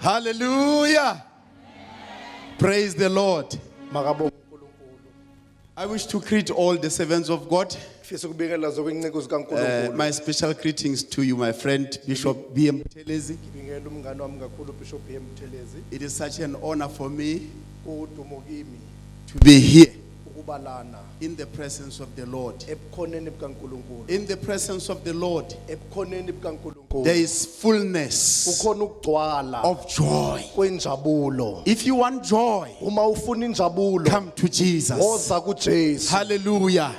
Hallelujah. Praise the Lord. Makabonga uNkulunkulu. I wish to greet all the servants of God. Ngifisa ukubingelela zonke inciko zikaNkulunkulu. My special greetings to you, my friend Bishop B.M. Telezi. Ngibingelela umngane wami kakhulu Bishop B.M. Telezi. It is such an honor for me Udumo kimi to be here ukuba lana in the presence of the Lord. ebukhoneni bikaNkulunkulu. In the presence of the Lord, Ebukhoneni bikaNkulunkulu. there is fullness Kukhona ukugcwala of joy. kwenjabulo. If you want joy, Uma ufuna injabulo, come to Jesus. woza kuJesu. Hallelujah.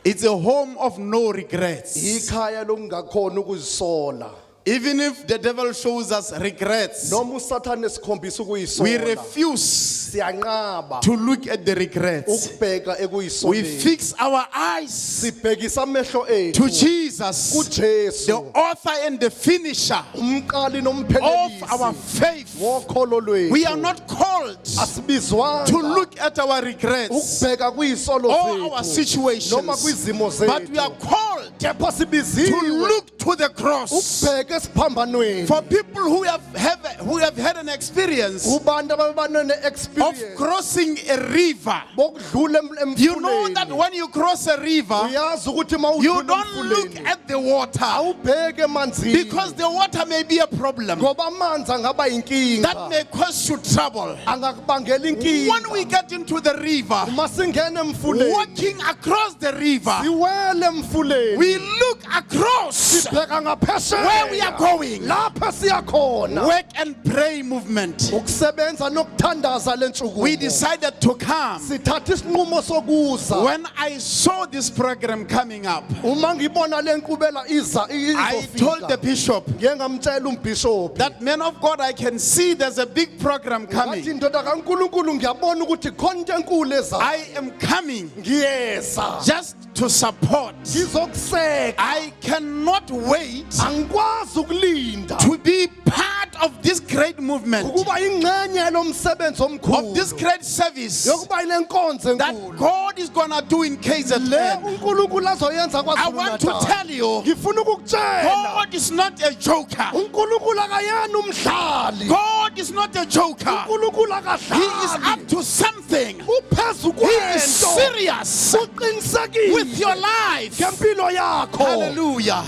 It's a home of no regrets. Ikhaya lokungakhona ukuzisola. Even if the devil shows us regrets, Noma uSathane sikhombisa we ukuyisola. refuse Siyanqaba to look at the regrets. ukubheka We ekuyisoleni. fix our eyes Sibhekisa amehlo ethu to Jesus, the kuJesu, author and the finisher umqali of our nomphelelisi faith. wokholo lwethu. We are not called Asibizwanga to look at our regrets ukubheka kuyisolo or our zethu situations, noma kwizimo but we are zethu, called kepha to sibiziwe look to the cross. ukubheka esiphambanweni. For people who have had an experience Kubantu ababanene of experience crossing a river, bokudlula you know that emfuleni. when you cross a river, Uyazi ukuthi uma you udlula don't look emfuleni at the water awubheke emanzini because the water may be a problem ngoba amanzi angaba that inkinga, may cause you trouble. angakubangela When we inkinga. get into the river, Uma singena emfuleni walking across the river, siwele emfuleni we look across sibheka ngaphesheya where we are going. lapha siya khona. Work and pray movement. Ukusebenza nokuthandaza We lensuku decided to come. sithatha isinqumo sokuza. When I saw this program coming up, Uma ngibona lenkqubela iza I told the izofika bishop ngeke ngamtshela umbishop that, man of God, I can see there's a big program ngathi coming. indoda kaNkulunkulu ngiyabona ukuthi khona into enkulu ezayo. I am coming Ngiyeza just to support. ngizokuseka, I cannot wait angikwazi ukulinda to be part of this great movement, ukuba ingxenye lomsebenzi of this omkhulu great service yokuba ile nkonzo that enkulu God is going to do in le KZN. uNkulunkulu azoyenza I want to kwaZulu-Natal. tell you, Ngifuna ukukutshela God is not a joker. uNkulunkulu akayena umdlali. God is not a joker. uNkulunkulu He is up akadlali. to something. Uphezu He is kwento. serious Uqinisekile with your life. ngempilo yakho. Hallelujah.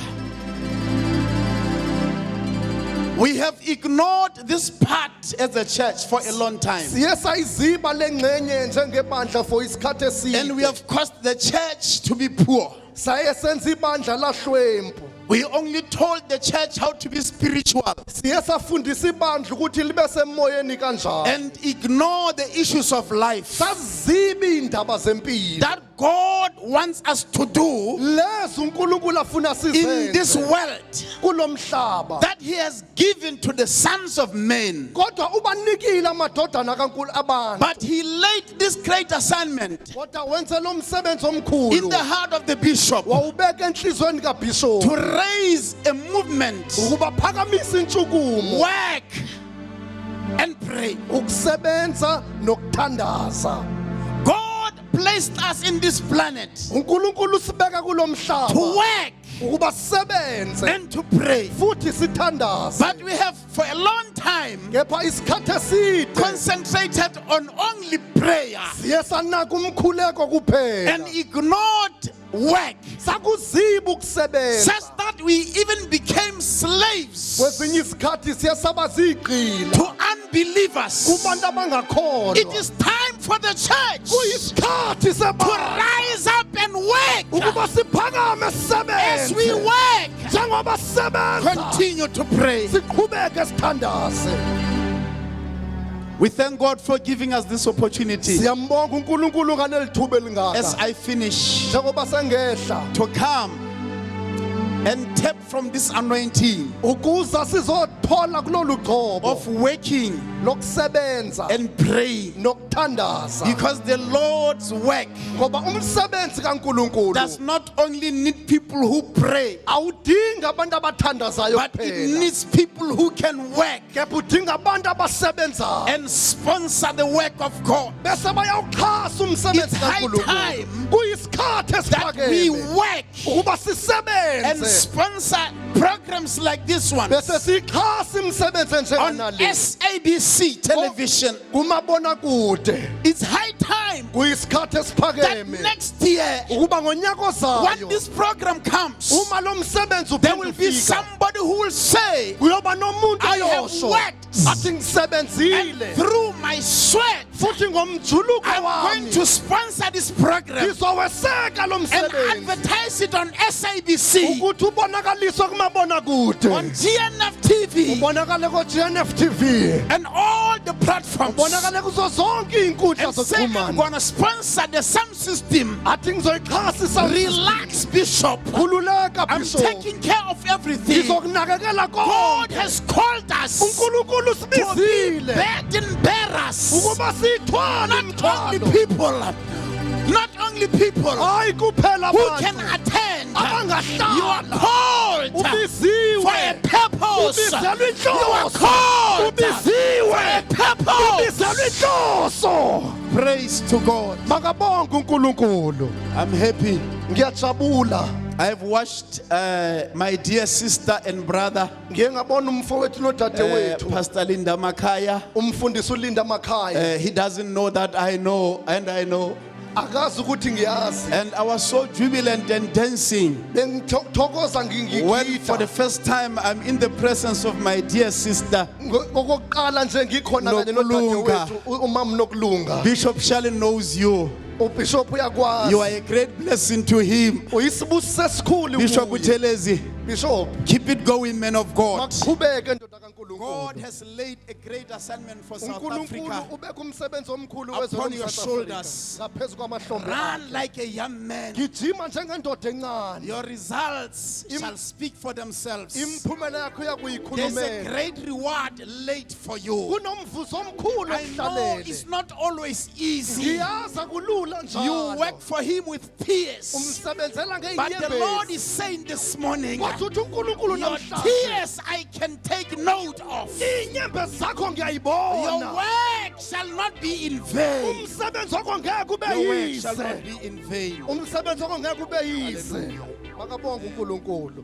We have ignored this part as a church for a long time. Siye sayiziba lengxenye njengebandla for isikhathi eside. And we have caused the church to be poor. Saye senza ibandla lahlwempu. We only told the church how to be spiritual Siye safundisa ibandla ukuthi libe semoyeni kanjalo. and ignore the issues of life Saziba indaba zempilo. that God wants us to do Lezo uNkulunkulu afuna in this sizenze world kulomhlaba. that He has given to the sons of men. Kodwa ubanikile amadodana kaNkulunkulu abantu. But He laid this great assignment Kodwa wenze lo msebenzi in omkhulu. the heart of the bishop Wawubeka enhlizweni kaBishop to raise a movement, ukuba phakamisa intshukumo, work and pray. ukusebenza nokuthandaza. God placed us in this planet uNkulunkulu sibeka to kulomhlaba work ukuba sisebenze and to pray. futhi sithandaze. But we have for a long time Kepha isikhathi eside concentrated on only prayer siye sanaka umkhuleko kuphela. and ignored work, Sakuziba ukusebenza. such that we even became slaves Kwezinye izikhathi siye saba zigqila to unbelievers. kubantu abangakholwa. It is time for the church Kuyisikhathi to sebandla rise up and work. ukuba siphakame As we sisebenze. work, Njengoba sisebenza continue to pray. siqhubeke sithandaze. We thank God for giving us this opportunity Siyambonga uNkulunkulu ngaleli thuba as elingaka. I finish Njengoba sengehla to come and tap from this anointing ukuza sizothola kulolu gcobo of working nokusebenza and praying. nokuthandaza Because the Lord's work ngoba umsebenzi kaNkuluNkulu does not only need people who pray, awudingi abantu abathandazayo but it kuphela needs people who can work kepha udinga abantu abasebenzayo and sponsor the work of God. bese bayawuxhasa umsebenzi It's high kaNkuluNkulu time kuyisikhathi that we esiphakeme work ukuba and sisebenze sponsor programs like this one bese sixhasa imisebenzi on enjenganale SABC television. kumabonakude It's high time kuyisikhathi that esiphakeme next year, ukuba ngonyaka when ozayo this program comes, uma lo msebenzi there will be uphindufika somebody who will say, kuyoba nomuntu I have oyosho worked athi and ngisebenzile through my sweat, futhi ngomjuluko I'm going wami to sponsor this program ngizoweseka lo and msebenzi advertise it on SABC, ukuthi ubonakaliswe kumabonakude on GNF TV, ubonakale ko-GNF TV and all the platforms. ubonakale kuzo zonke iy'nkundla And say, I'm zokuxhumana going to sponsor the sound system. athi ngizoyixhasa Relax, Bishop. khululeka I'm bishop taking care of everything. ngizokunakekela God konke has called us unkulunkulu to be usibizile burden bearers. ukuba siyithwale Not only imithwalo people, not only people hayi kuphela who can abantu attend. You are abangahlala called for a ubiziwe purpose. ubizelwe You are inhloso called for ubiziwe a purpose. ubizelwe inhloso Praise to God. makabonke unkulunkulu I'm happy. ngiyajabula I've watched my dear sister and brother, ngiye ngabona umfowethu nodadewethu Pastor Linda Makaya. umfundisi ulinda makhaya He doesn't know that I know, and I know. akazi ukuthi ngiyazi And I was so jubilant and dancing bengithokoza when for the ngigida first time I'm in the presence of my dear sister. okokuqala nje ngikhona kanye Nokulunga. nodadewethu umama nokulunga Bishop Shelley knows you. ubishop You are uyakwazi a great blessing to him. uyisibusi sesikhulu Bishop kuye. Utelezi, bishop keep it going, man of God. makuqhubeke ndoda God kaNkulunkulu has laid a great assignment for South uNkulunkulu Africa. ubeka umsebenzi omkhulu Upon your wezwe shoulders. ngaphezu kwamahlombe Run akhe. like a young man. gijima njengendoda encane Your results shall speak for themselves. imiphumela yakho There's a iyakuyikhulumela great reward laid for you. kunomvuzo omkhulu I know it's okuhlalele not always easy. ngiyaza kulula You njalo work for him with tears. umsebenzela But the Lord ngey'nyembezi is saying this morning, kodwa uthi uNkulunkulu your namhlanje tears I can take note of. iy'nyembezi zakho Your ngiyayibona work shall not be in vain. umsebenzi wakho ngeke ube Your work shall not yize be in vain. umsebenzi wakho ngeke ube yize makabonge uNkulunkulu